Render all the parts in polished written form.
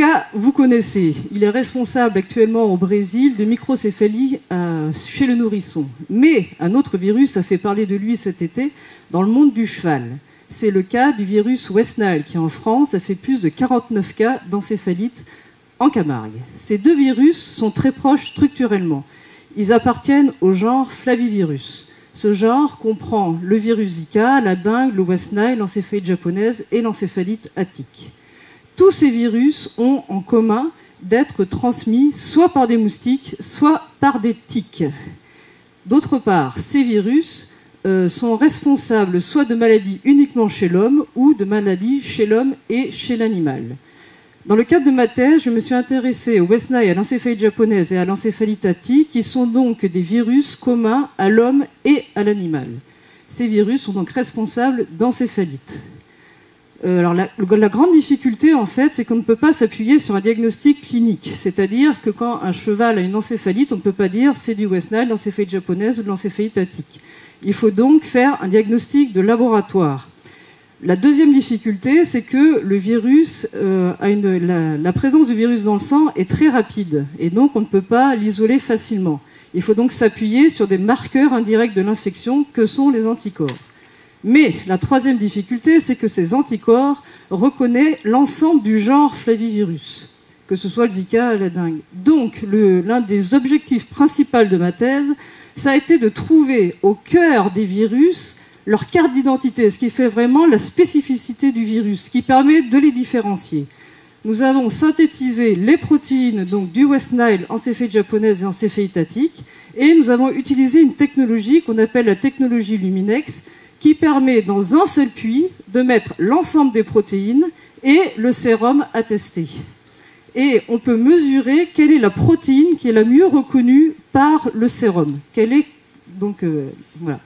Zika, vous connaissez. Il est responsable actuellement au Brésil de microcéphalie chez le nourrisson. Mais un autre virus a fait parler de lui cet été dans le monde du cheval. C'est le cas du virus West Nile qui, en France, a fait plus de 49 cas d'encéphalite en Camargue. Ces deux virus sont très proches structurellement. Ils appartiennent au genre Flavivirus. Ce genre comprend le virus Zika, la dengue, le West Nile, l'encéphalite japonaise et l'encéphalite attique. Tous ces virus ont en commun d'être transmis soit par des moustiques, soit par des tiques. D'autre part, ces virus sont responsables soit de maladies uniquement chez l'homme ou de maladies chez l'homme et chez l'animal. Dans le cadre de ma thèse, je me suis intéressée au West Nile, à l'encéphalite japonaise et à l'encéphalite attique, qui sont donc des virus communs à l'homme et à l'animal. Ces virus sont donc responsables d'encéphalite. Alors la grande difficulté, en fait, c'est qu'on ne peut pas s'appuyer sur un diagnostic clinique. C'est-à-dire que quand un cheval a une encéphalite, on ne peut pas dire c'est du West Nile, de l'encéphalite japonaise ou de l'encéphalite attique. Il faut donc faire un diagnostic de laboratoire. La deuxième difficulté, c'est que le virus, la présence du virus dans le sang est très rapide. Et donc, on ne peut pas l'isoler facilement. Il faut donc s'appuyer sur des marqueurs indirects de l'infection que sont les anticorps. Mais la troisième difficulté, c'est que ces anticorps reconnaissent l'ensemble du genre Flavivirus, que ce soit le Zika ou la dengue. Donc, l'un des objectifs principaux de ma thèse, ça a été de trouver au cœur des virus leur carte d'identité, ce qui fait vraiment la spécificité du virus, ce qui permet de les différencier. Nous avons synthétisé les protéines donc, du West Nile, encéphalite japonaise et encéphalite attique, et nous avons utilisé une technologie qu'on appelle la technologie Luminex, qui permet dans un seul puits de mettre l'ensemble des protéines et le sérum attesté. Et on peut mesurer quelle est la protéine qui est la mieux reconnue par le sérum. Voilà.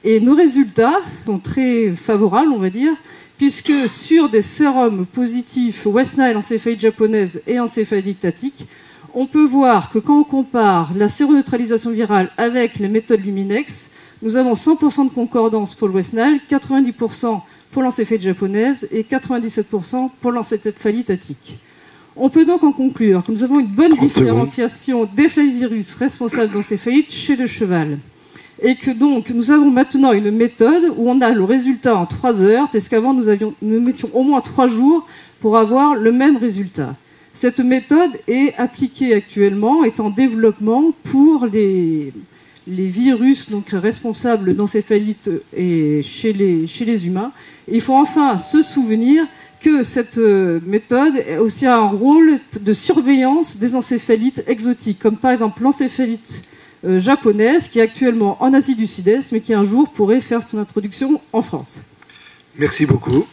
Et nos résultats sont très favorables, on va dire, puisque sur des sérums positifs West Nile, encéphalite japonaise et encéphalite attique, on peut voir que quand on compare la séroneutralisation virale avec les méthodes Luminex, nous avons 100% de concordance pour le West Nile, 90% pour l'encéphalite japonaise et 97% pour l'encéphalite attique. On peut donc en conclure que nous avons une bonne différenciation des flavivirus responsables d'encéphalite chez le cheval. Et que donc nous avons maintenant une méthode où on a le résultat en 3 heures, tandis qu'avant nous mettions au moins 3 jours pour avoir le même résultat. Cette méthode est appliquée actuellement, est en développement pour les virus donc responsables d'encéphalite et chez les humains. Et il faut enfin se souvenir que cette méthode a aussi un rôle de surveillance des encéphalites exotiques, comme par exemple l'encéphalite japonaise, qui est actuellement en Asie du Sud-Est, mais qui un jour pourrait faire son introduction en France. Merci beaucoup.